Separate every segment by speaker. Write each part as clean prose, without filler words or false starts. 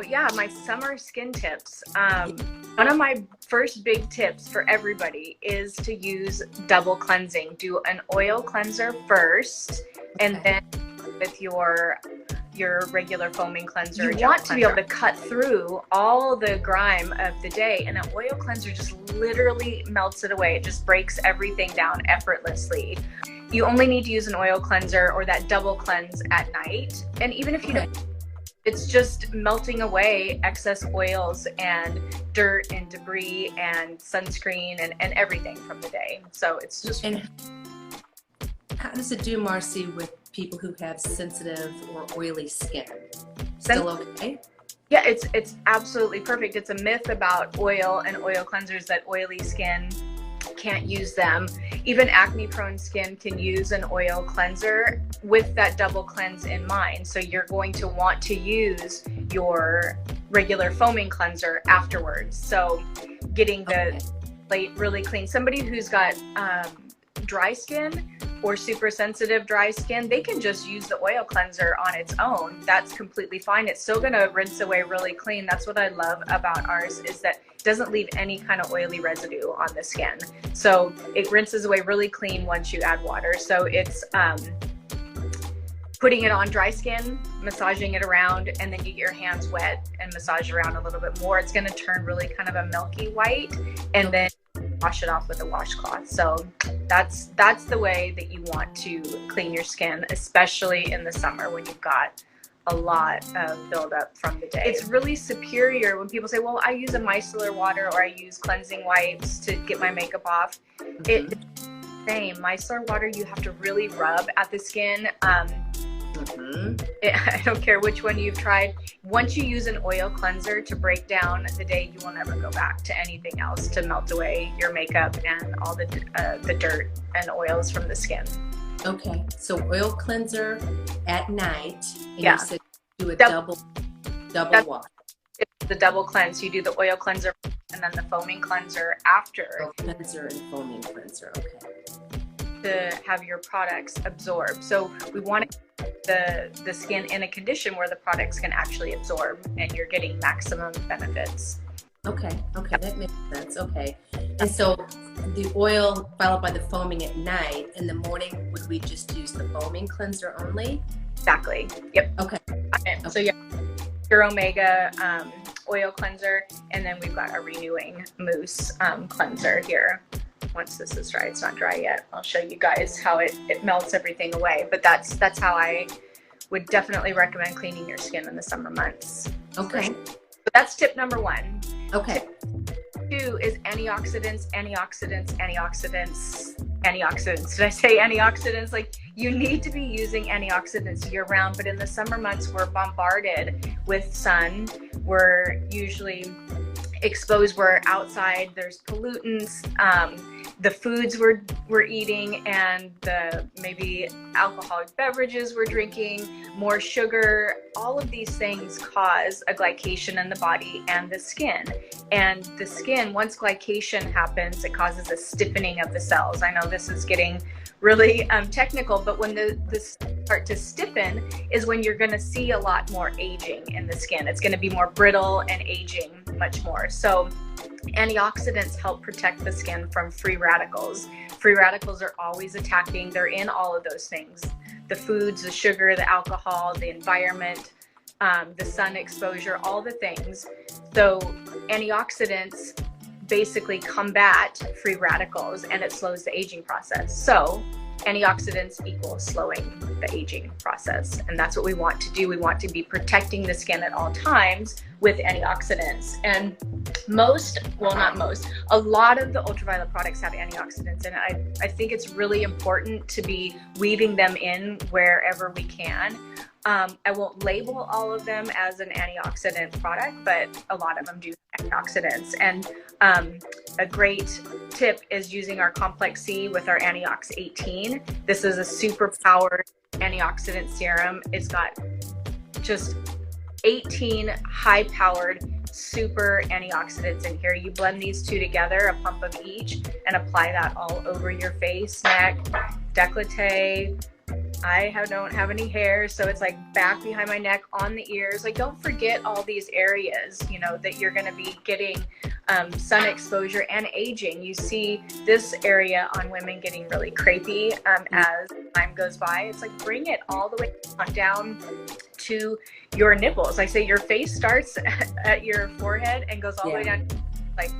Speaker 1: yeah, my summer skin tips. One of my first big tips for everybody is to use double cleansing. Do an oil cleanser first, and then with your regular foaming cleanser. You want to be able to cut through all the grime of the day, and an oil cleanser just literally melts it away. It just breaks everything down effortlessly. You only need to use an oil cleanser or that double cleanse at night, and even if you don't, it's just melting away excess oils and dirt and debris and sunscreen and everything from the day. So it's just...
Speaker 2: And how does it do, Marci, with people who have sensitive or oily skin? Still okay?
Speaker 1: Yeah, it's absolutely perfect. It's a myth about oil and oil cleansers that oily skin can't use them. Even acne prone skin can use an oil cleanser with that double cleanse in mind. So you're going to want to use your regular foaming cleanser afterwards. So getting the plate really clean. Somebody who's got dry skin or super sensitive dry skin, they can just use the oil cleanser on its own. That's completely fine. It's still gonna rinse away really clean. That's what I love about ours, is that it doesn't leave any kind of oily residue on the skin. So it rinses away really clean once you add water. So it's putting it on dry skin, massaging it around, and then you get your hands wet and massage around a little bit more. It's gonna turn really kind of a milky white, and then wash it off with a washcloth. So that's the way that you want to clean your skin, especially in the summer when you've got a lot of buildup from the day. It's really superior when people say, well, I use a micellar water or I use cleansing wipes to get my makeup off. It's the same. Micellar water, you have to really rub at the skin. I don't care which one you've tried. Once you use an oil cleanser to break down the day, you will never go back to anything else to melt away your makeup and all the dirt and oils from the skin.
Speaker 2: Okay, so oil cleanser at night, and
Speaker 1: yeah,
Speaker 2: you said do a double wash.
Speaker 1: It's the double cleanse. You do the oil cleanser and then the foaming cleanser after.
Speaker 2: Oil cleanser and foaming cleanser, okay.
Speaker 1: To have your products absorb. So we want to keep the skin in a condition where the products can actually absorb and you're getting maximum benefits.
Speaker 2: Okay, that makes sense. Okay, and so the oil followed by the foaming at night. In the morning, would we just use the foaming cleanser only?
Speaker 1: Exactly. Yep.
Speaker 2: Okay.
Speaker 1: So yeah, your Omega oil cleanser, and then we've got a renewing mousse cleanser here. Once this is dry, it's not dry yet, I'll show you guys how it melts everything away. But that's how I would definitely recommend cleaning your skin in the summer months.
Speaker 2: Okay.
Speaker 1: So that's tip number one.
Speaker 2: Okay.
Speaker 1: Tip 2 is antioxidants. Did I say antioxidants? Like, you need to be using antioxidants year round, but in the summer months, we're bombarded with sun. We're usually exposed, we're outside, there's pollutants, the foods we're eating, and the maybe alcoholic beverages we're drinking, more sugar. All of these things cause a glycation in the body and the skin. And the skin, once glycation happens, it causes a stiffening of the cells. I know this is getting really technical, but when the start to stiffen is when you're going to see a lot more aging in the skin. It's going to be more brittle and aging much more. So antioxidants help protect the skin from free radicals. Free radicals are always attacking. They're in all of those things. The foods, the sugar, the alcohol, the environment, the sun exposure, all the things. So antioxidants basically combat free radicals, and it slows the aging process. So antioxidants equals slowing the aging process, and that's what we want to do. We want to be protecting the skin at all times with antioxidants. And a lot of the ultraviolet products have antioxidants, and I think it's really important to be weaving them in wherever we can. I won't label all of them as an antioxidant product, but a lot of them do antioxidants. And a great tip is using our Complex C with our Antiox 18. This is a super powered antioxidant serum. It's got just 18 high-powered super antioxidants in here. You blend these two together, a pump of each, and apply that all over your face, neck, décolleté, don't have any hair, so it's like back behind my neck, on the ears. Like, don't forget all these areas, you know, that you're going to be getting sun exposure and aging. You see this area on women getting really crepey as time goes by. It's like, bring it all the way down to your nipples. I say your face starts at your forehead and goes all the way down, like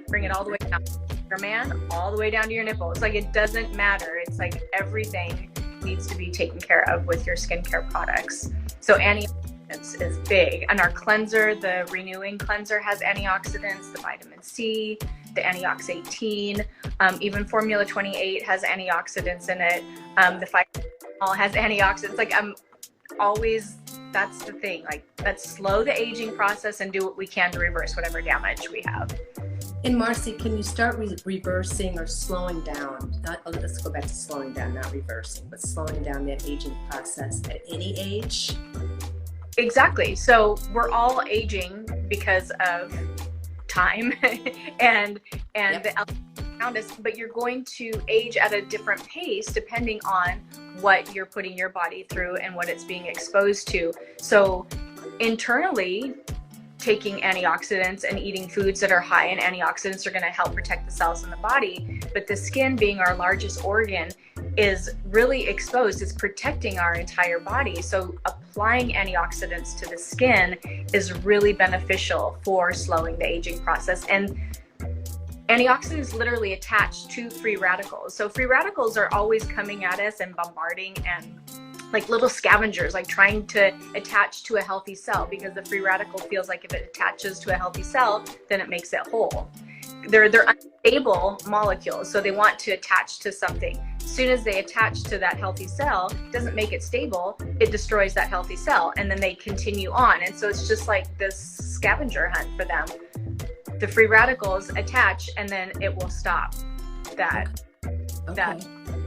Speaker 1: bring it all the way down to your man, all the way down to your nipples. Like, it doesn't matter. It's like everything needs to be taken care of with your skincare products. So antioxidants is big. And our cleanser, the renewing cleanser, has antioxidants, the vitamin C, the Antiox 18, even Formula 28 has antioxidants in it. The Phytoretinal has antioxidants. Like, I'm always, that's the thing. Like, let's slow the aging process and do what we can to reverse whatever damage we have.
Speaker 2: And Marci, can you start reversing or slowing down? Let's go back to slowing down, not reversing, but slowing down that aging process at any age?
Speaker 1: Exactly. So we're all aging because of time and the elements around us, but you're going to age at a different pace depending on what you're putting your body through and what it's being exposed to. So internally, taking antioxidants and eating foods that are high in antioxidants are going to help protect the cells in the body. But the skin, being our largest organ, is really exposed. It's protecting our entire body. So applying antioxidants to the skin is really beneficial for slowing the aging process. And antioxidants literally attach to free radicals. So free radicals are always coming at us and bombarding, and like little scavengers, like trying to attach to a healthy cell, because the free radical feels like if it attaches to a healthy cell, then it makes it whole. They're unstable molecules, so they want to attach to something. As soon as they attach to that healthy cell, it doesn't make it stable, it destroys that healthy cell, and then they continue on. And so it's just like this scavenger hunt for them. The free radicals attach, and then it will stop that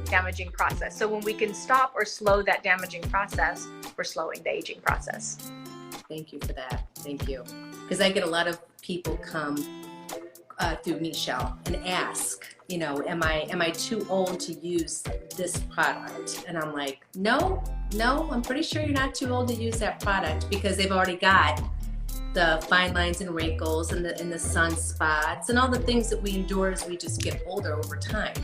Speaker 1: damaging process. So when we can stop or slow that damaging process, we're slowing the aging process.
Speaker 2: Thank you for that. Thank you. Because I get a lot of people come through Michelle and ask, you know, am I too old to use this product? And I'm like, no, I'm pretty sure you're not too old to use that product, because they've already got the fine lines and wrinkles and the sunspots and all the things that we endure as we just get older over time.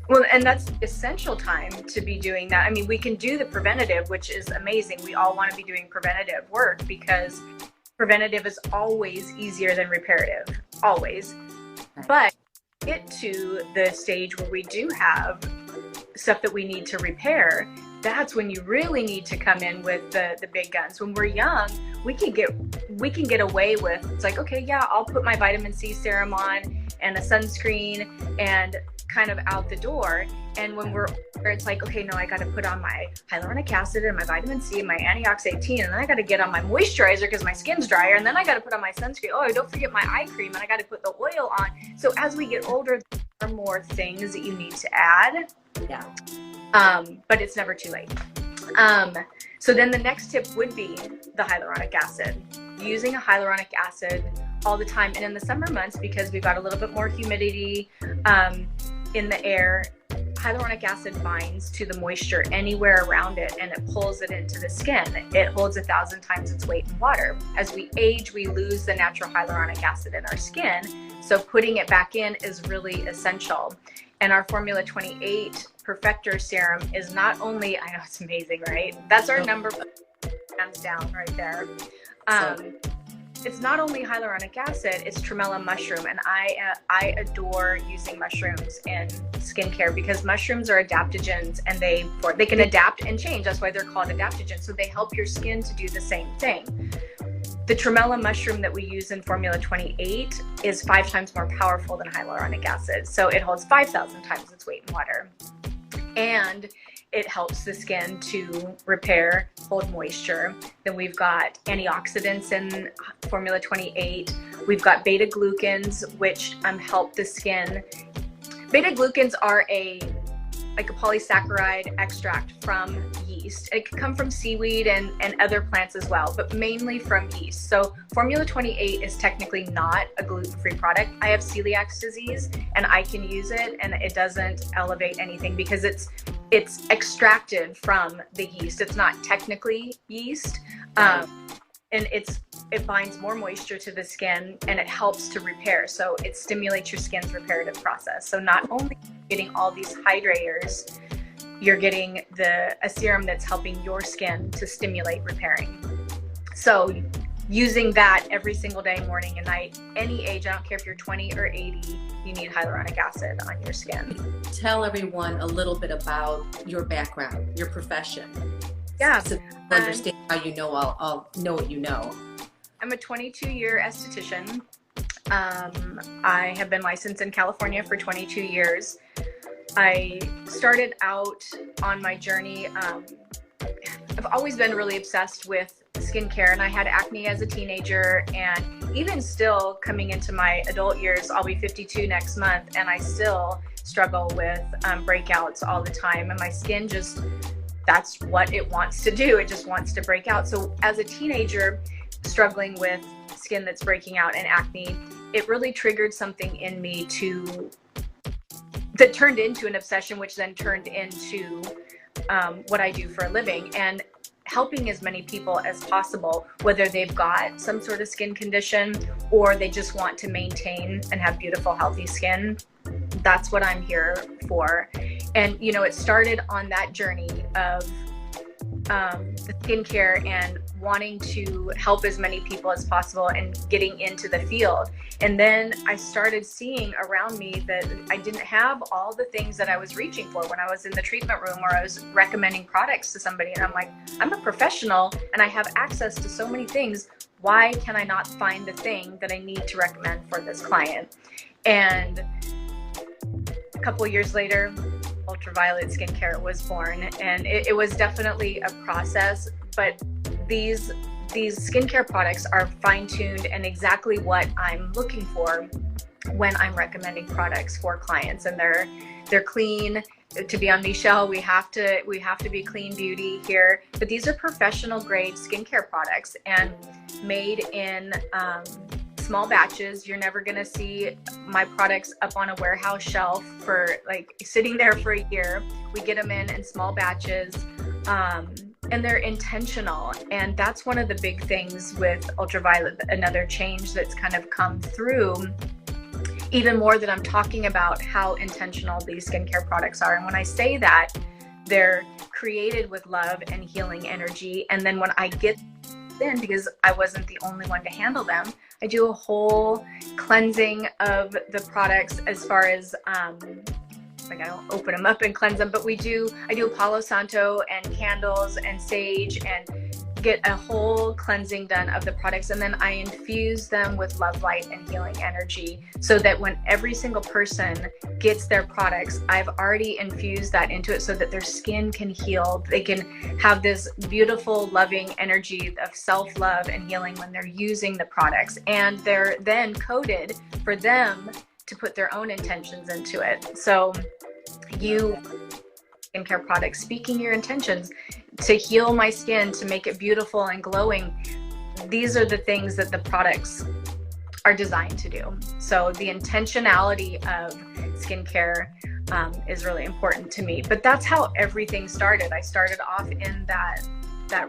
Speaker 1: Well, and that's the essential time to be doing that. I mean, we can do the preventative, which is amazing. We all want to be doing preventative work because preventative is always easier than reparative, always. But get to the stage where we do have stuff that we need to repair, that's when you really need to come in with the big guns. When we're young, we can get away with, it's like, okay, yeah, I'll put my vitamin C serum on and a sunscreen and kind of out the door. And when we're older, it's like, okay, no, I got to put on my hyaluronic acid and my vitamin C and my Antiox 18, and then I got to get on my moisturizer because my skin's drier, and then I got to put on my sunscreen. Oh, don't forget my eye cream, and I got to put the oil on. So as we get older, there are more things that you need to add.
Speaker 2: Yeah.
Speaker 1: But it's never too late. So then the next tip would be the hyaluronic acid. Using a hyaluronic acid all the time. And in the summer months, because we've got a little bit more humidity in the air, hyaluronic acid binds to the moisture anywhere around it, and it pulls it into the skin. It holds 1,000 times its weight in water. As we age, we lose the natural hyaluronic acid in our skin. So putting it back in is really essential. And our Formula 28 Perfector Serum is not only, I know it's amazing, right? That's our number one, hands down right there. It's not only hyaluronic acid, it's tremella mushroom. And I adore using mushrooms in skincare because mushrooms are adaptogens, and they can adapt and change. That's why they're called adaptogens. So they help your skin to do the same thing. The tremella mushroom that we use in Formula 28 is 5 times more powerful than hyaluronic acid. So it holds 5,000 times its weight in water. And it helps the skin to repair, hold moisture. Then we've got antioxidants in Formula 28. We've got beta glucans, which help the skin. Beta glucans are like a polysaccharide extract from yeast. It can come from seaweed and other plants as well, but mainly from yeast. So Formula 28 is technically not a gluten-free product. I have celiac disease and I can use it, and it doesn't elevate anything because it's extracted from the yeast. It's not technically yeast. And it binds more moisture to the skin, and it helps to repair. So it stimulates your skin's reparative process. So not only getting all these hydrators, you're getting a serum that's helping your skin to stimulate repairing. So using that every single day, morning and night, any age, I don't care if you're 20 or 80, you need hyaluronic acid on your skin.
Speaker 2: Tell everyone a little bit about your background, your profession.
Speaker 1: Yeah.
Speaker 2: So understand how you know, I'll know what you know.
Speaker 1: I'm a 22-year esthetician. I have been licensed in California for 22 years. I started out on my journey. I've always been really obsessed with skincare, and I had acne as a teenager, and even still coming into my adult years, I'll be 52 next month, and I still struggle with breakouts all the time, and my skin just, that's what it wants to do. It just wants to break out. So as a teenager, struggling with skin that's breaking out and acne, it really triggered something in me that turned into an obsession, which then turned into what I do for a living, and helping as many people as possible, whether they've got some sort of skin condition or they just want to maintain and have beautiful, healthy skin. That's what I'm here for. And, you know, it started on that journey of the skincare and wanting to help as many people as possible and getting into the field. And then I started seeing around me that I didn't have all the things that I was reaching for when I was in the treatment room or I was recommending products to somebody. And I'm like, I'm a professional and I have access to so many things. Why can I not find the thing that I need to recommend for this client? And a couple of years later, UltraViolet Skincare was born, and it was definitely a process, but these skincare products are fine-tuned and exactly what I'm looking for when I'm recommending products for clients. And they're clean. To be on Michelle, we have to be clean beauty here, but these are professional grade skincare products and made in small batches. You're never gonna see my products up on a warehouse shelf for like sitting there for a year. We get them in small batches, and they're intentional. And that's one of the big things with UltraViolet, another change that's kind of come through even more, that I'm talking about how intentional these skincare products are. And when I say that, they're created with love and healing energy. And then when I get in, because I wasn't the only one to handle them, I do a whole cleansing of the products as far as like I don't open them up and cleanse them, but I do Palo Santo and candles and sage and get a whole cleansing done of the products, and then I infuse them with love, light, and healing energy, so that when every single person gets their products, I've already infused that into it so that their skin can heal. They can have this beautiful, loving energy of self-love and healing when they're using the products, and they're then coded for them to put their own intentions into it. So skincare products, speaking your intentions to heal my skin, to make it beautiful and glowing. These are the things that the products are designed to do. So the intentionality of skincare is really important to me. But that's how everything started. I started off in that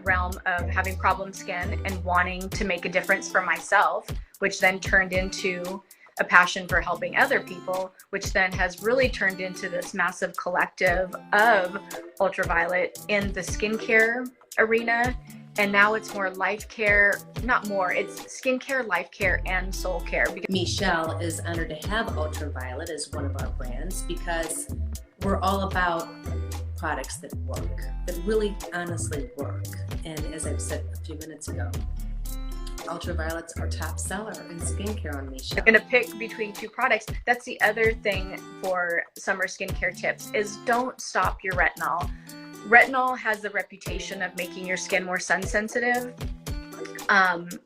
Speaker 1: realm of having problem skin and wanting to make a difference for myself, which then turned into a passion for helping other people, which then has really turned into this massive collective of UltraViolet in the skincare arena. And now it's more life care, not more, it's skincare, life care, and soul care.
Speaker 2: Michelle is honored to have UltraViolet as one of our brands because we're all about products that work, that really honestly work. And as I've said a few minutes ago, UltraViolet's our top seller in skincare on Michelle.
Speaker 1: I'm gonna pick between two products. That's the other thing for summer skincare tips is don't stop your retinol. Retinol has the reputation of making your skin more sun sensitive,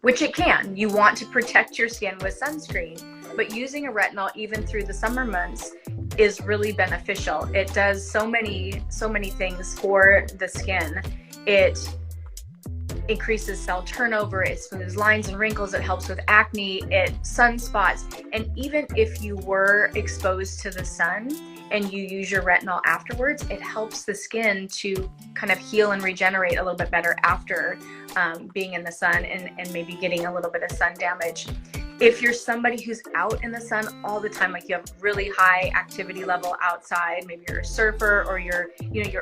Speaker 1: which it can. You want to protect your skin with sunscreen, but using a retinol even through the summer months is really beneficial. It does so many things for the skin. It increases cell turnover, it smooths lines and wrinkles, it helps with acne, it sunspots. And even if you were exposed to the sun and you use your retinol afterwards, it helps the skin to kind of heal and regenerate a little bit better after being in the sun and maybe getting a little bit of sun damage. If you're somebody who's out in the sun all the time, like you have really high activity level outside, maybe you're a surfer or you're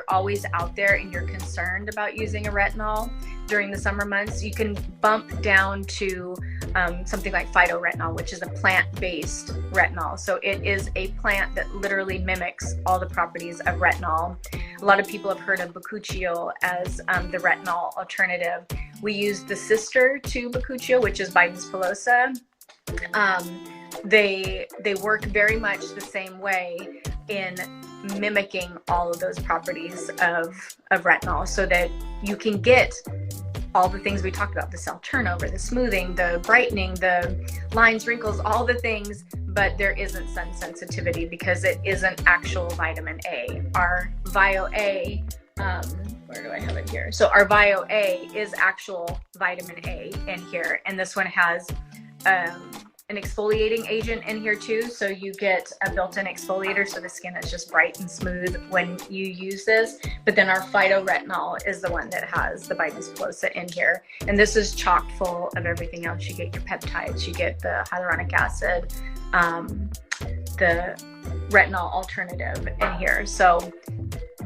Speaker 1: always out there and you're concerned about using a retinol during the summer months, you can bump down to something like Phyto Retinol, which is a plant-based retinol. So it is a plant that literally mimics all the properties of retinol. A lot of people have heard of bakuchiol as the retinol alternative. We use the sister to bakuchiol, which is Biden's pilosa. They work very much the same way in mimicking all of those properties of retinol, so that you can get all the things we talked about, the cell turnover, the smoothing, the brightening, the lines, wrinkles, all the things, but there isn't sun sensitivity because it isn't actual vitamin A. Our Vio A, where do I have it here? So our Vio A is actual vitamin A in here, and this one has an exfoliating agent in here too, so you get a built-in exfoliator, so the skin is just bright and smooth when you use this. But then our Phytoretinol is the one that has the Biden's pilosa in here, and this is chock full of everything else. You get your peptides, you get the hyaluronic acid, the retinol alternative in here. So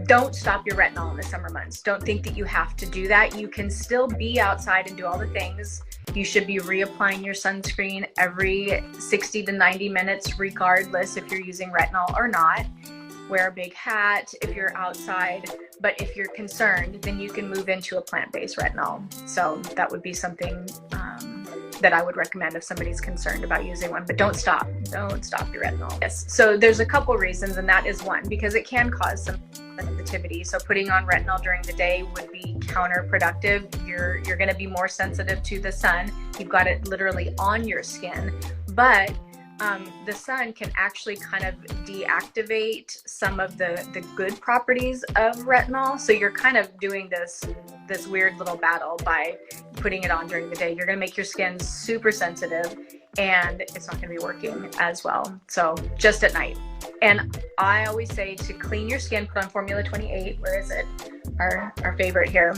Speaker 1: don't stop your retinol in the summer months. Don't think that you have to do that. You can still be outside and do all the things. You should be reapplying your sunscreen every 60 to 90 minutes, regardless if you're using retinol or not. Wear a big hat if you're outside, but if you're concerned, then you can move into a plant-based retinol. So that would be something that I would recommend if somebody's concerned about using one, but don't stop your retinol. Yes, so there's a couple reasons, and that is one, because it can cause some sensitivity. So putting on retinol during the day would be counterproductive. You're going to be more sensitive to the sun. You've got it literally on your skin, but the sun can actually kind of deactivate some of the good properties of retinol. So you're kind of doing this weird little battle by putting it on during the day. You're going to make your skin super sensitive, and it's not going to be working as well. So just at night. And I always say to clean your skin, put on Formula 28. Where is it? Our favorite here.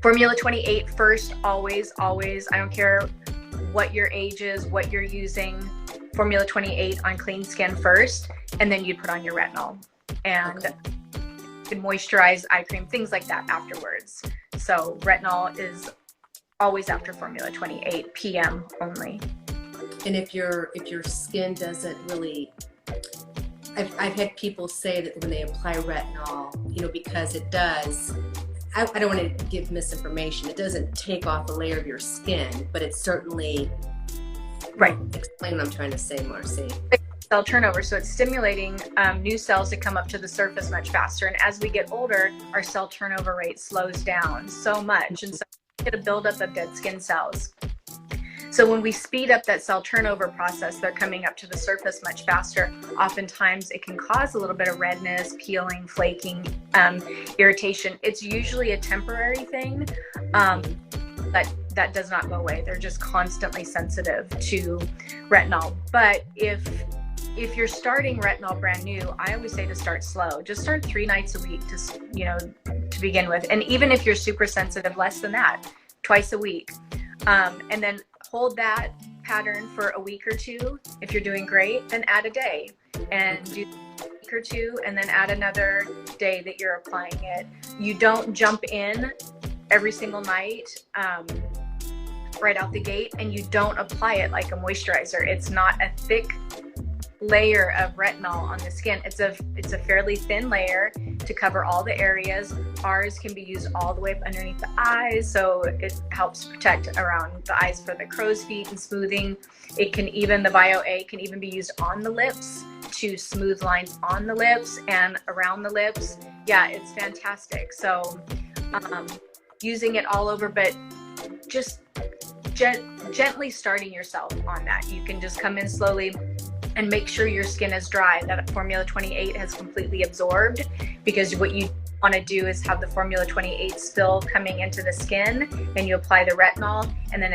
Speaker 1: Formula 28 first, always. I don't care what your age is, what you're using. Formula 28 on clean skin first, and then you'd put on your retinol. And you can moisturize, eye cream, things like that afterwards. So retinol is always after Formula 28 p.m. only.
Speaker 2: And if your skin doesn't really, I've had people say that when they apply retinol, because it does, I don't want to give misinformation, it doesn't take off a layer of your skin, but it certainly, right. Explain what I'm trying to say, Marci.
Speaker 1: Cell turnover, so it's stimulating new cells to come up to the surface much faster. And as we get older, our cell turnover rate slows down so much, and so we get a buildup of dead skin cells. So when we speed up that cell turnover process, they're coming up to the surface much faster. Oftentimes it can cause a little bit of redness, peeling, flaking, irritation. It's usually a temporary thing, but that does not go away. They're just constantly sensitive to retinol. But if you're starting retinol brand new, I always say to start slow. Just start 3 nights a week to begin with. And even if you're super sensitive, less than that, twice a week. And then hold that pattern for a week or two. If you're doing great, then add a day and do a week or two, and then add another day that you're applying it. You don't jump in every single night right out the gate, and you don't apply it like a moisturizer. It's not a thick layer of retinol on the skin. It's a fairly thin layer to cover all the areas. Ours can be used all the way up underneath the eyes, so it helps protect around the eyes for the crow's feet and smoothing. It can even, the Bio A can even be used on the lips to smooth lines on the lips and around the lips. Yeah, it's fantastic. So using it all over, but just gently starting yourself on that. You can just come in slowly and make sure your skin is dry, that Formula 28 has completely absorbed, because what you want to do is have the Formula 28 still coming into the skin, and you apply the retinol, and then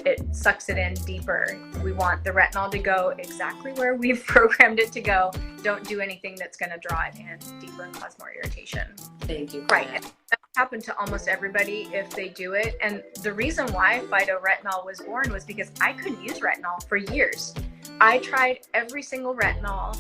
Speaker 1: it sucks it in deeper. We want the retinol to go exactly where we've programmed it to go. Don't do anything that's going to draw it in deeper and cause more irritation.
Speaker 2: Thank you.
Speaker 1: Right. That happened to almost everybody if they do it. And the reason why Phytoretinal was born was because I couldn't use retinol for years. I tried every single retinol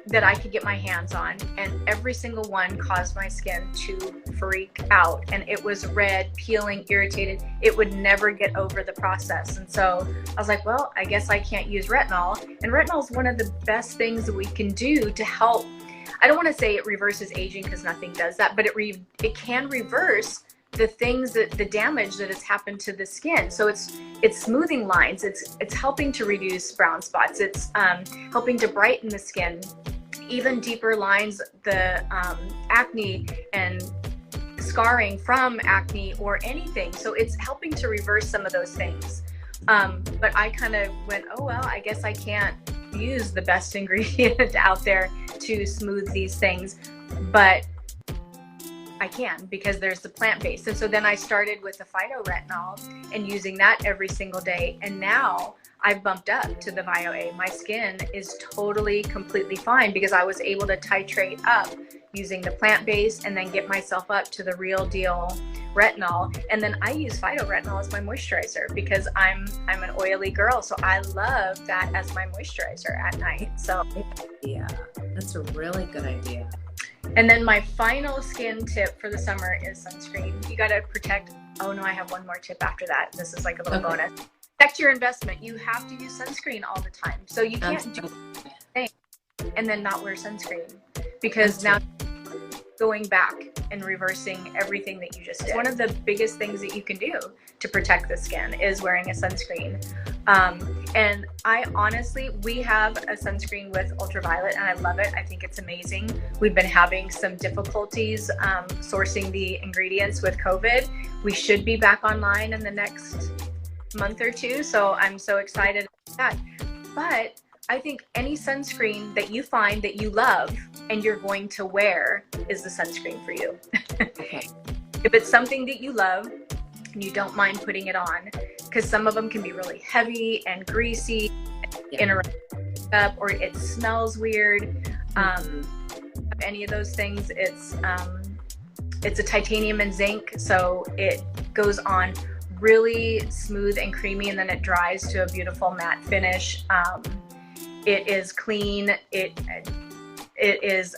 Speaker 1: that I could get my hands on, and every single one caused my skin to freak out, and it was red, peeling, irritated. It would never get over the process. And so I was like, well, I guess I can't use retinol. And retinol is one of the best things that we can do to help. I don't want to say it reverses aging, because nothing does that, but it can reverse the things that the damage that has happened to the skin. So it's smoothing lines, it's helping to reduce brown spots, it's helping to brighten the skin, even deeper lines, the acne and scarring from acne or anything. So it's helping to reverse some of those things. But I kind of went, oh well, I guess I can't use the best ingredient out there to smooth these things, but I can, because there's the plant-based. And so then I started with the Phytoretinol and using that every single day. And now I've bumped up to the VioA. My skin is totally, completely fine, because I was able to titrate up using the plant-based and then get myself up to the real deal retinol. And then I use Phytoretinol as my moisturizer, because I'm an oily girl. So I love that as my moisturizer at night. So
Speaker 2: yeah, that's a really good idea.
Speaker 1: And then my final skin tip for the summer is sunscreen. You got to protect. Oh no, I have one more tip after that. This is like a little bonus. Protect your investment. You have to use sunscreen all the time. So you can't do anything and then not wear sunscreen, because now going back and reversing everything that you just did. One of the biggest things that you can do to protect the skin is wearing a sunscreen. And I honestly, we have a sunscreen with UltraViolet, and I love it. I think it's amazing. We've been having some difficulties sourcing the ingredients with COVID. We should be back online in the next month or two, so I'm so excited about that. But I think any sunscreen that you find that you love and you're going to wear is the sunscreen for you.
Speaker 2: Okay.
Speaker 1: If it's something that you love and you don't mind putting it on, because some of them can be really heavy and greasy, up, or it smells weird. Any of those things, it's a titanium and zinc, so it goes on really smooth and creamy, and then it dries to a beautiful matte finish. It is clean. It is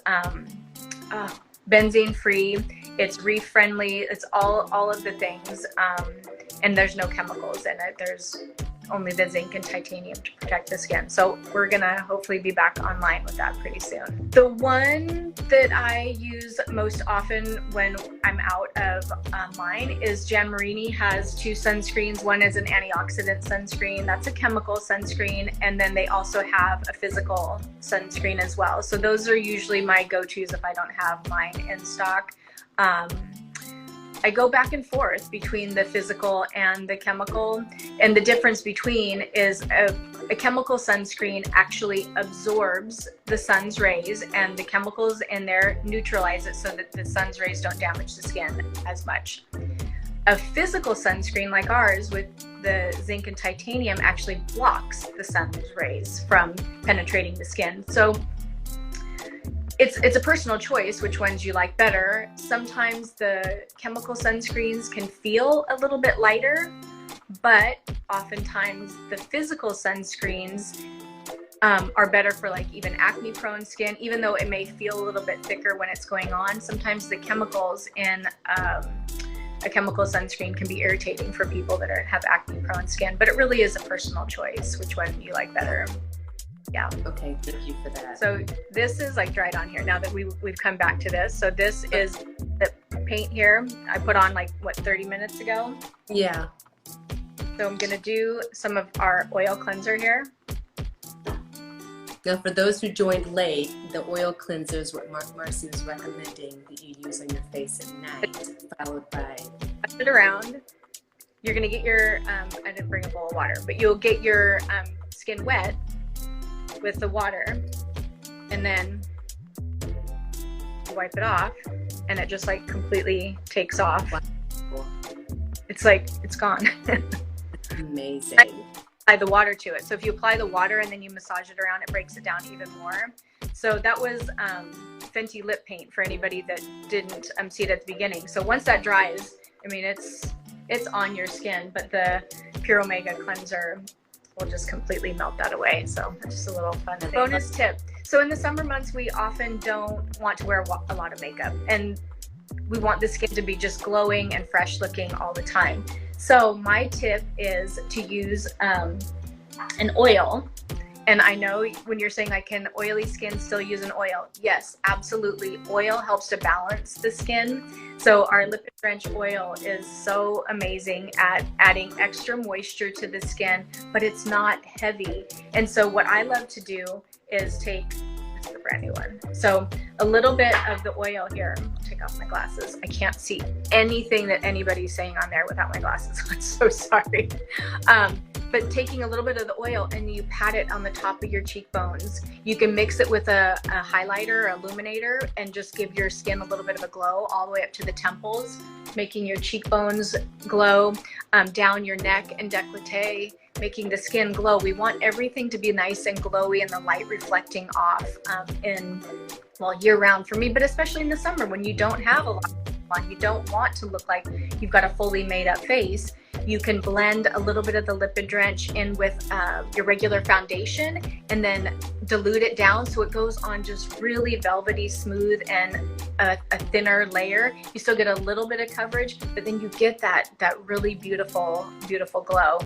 Speaker 1: benzene free. It's reef friendly. It's all of the things, and there's no chemicals in it. There's only the zinc and titanium to protect the skin. So we're gonna hopefully be back online with that pretty soon. The one that I use most often when I'm out of mine is Jan Marini has two sunscreens. One is an antioxidant sunscreen. That's a chemical sunscreen. And then they also have a physical sunscreen as well. So those are usually my go-tos if I don't have mine in stock. I go back and forth between the physical and the chemical, and the difference between is a chemical sunscreen actually absorbs the sun's rays, and the chemicals in there neutralize it so that the sun's rays don't damage the skin as much. A physical sunscreen like ours with the zinc and titanium actually blocks the sun's rays from penetrating the skin. So it's a personal choice which ones you like better. Sometimes the chemical sunscreens can feel a little bit lighter, but oftentimes the physical sunscreens are better for like even acne prone skin, even though it may feel a little bit thicker when it's going on. Sometimes the chemicals in a chemical sunscreen can be irritating for people that have acne prone skin, but it really is a personal choice which one you like better. Yeah.
Speaker 2: Okay, thank you for that.
Speaker 1: So this is like dried on here now that we've come back to this. So this is the paint here. I put on like, what, 30 minutes ago?
Speaker 2: Yeah.
Speaker 1: So I'm gonna do some of our oil cleanser here.
Speaker 2: Now for those who joined late, the oil cleanser is what Marci was recommending that you use on your face at night, followed by...
Speaker 1: Touch it around. You're gonna get your, I didn't bring a bowl of water, but you'll get your skin wet with the water, and then you wipe it off, and it just like completely takes off.
Speaker 2: Wow.
Speaker 1: It's like, it's gone.
Speaker 2: Amazing.
Speaker 1: Apply the water to it. So if you apply the water and then you massage it around, it breaks it down even more. So that was Fenty lip paint for anybody that didn't see it at the beginning. So once that dries, I mean, it's on your skin, but the Pure Omega cleanser will just completely melt that away. So that's just a little fun thing. Bonus tip. So in the summer months, we often don't want to wear a lot of makeup, and we want the skin to be just glowing and fresh looking all the time. So my tip is to use an oil. And I know when you're saying, like, can oily skin still use an oil? Yes, absolutely. Oil helps to balance the skin. So our Lipid Drench oil is so amazing at adding extra moisture to the skin, but it's not heavy. And so what I love to do is take, this is the brand new one. So a little bit of the oil here. I'll take off my glasses. I can't see anything that anybody's saying on there without my glasses. I'm so sorry. But taking a little bit of the oil and you pat it on the top of your cheekbones. You can mix it with a highlighter or illuminator and just give your skin a little bit of a glow all the way up to the temples, making your cheekbones glow, down your neck and décolleté, making the skin glow. We want everything to be nice and glowy and the light reflecting off year round for me, but especially in the summer when you don't have a lot on, you don't want to look like you've got a fully made up face. You can blend a little bit of the Lipid Drench in with your regular foundation and then dilute it down so it goes on just really velvety smooth and a thinner layer. You still get a little bit of coverage, but then you get that really beautiful glow.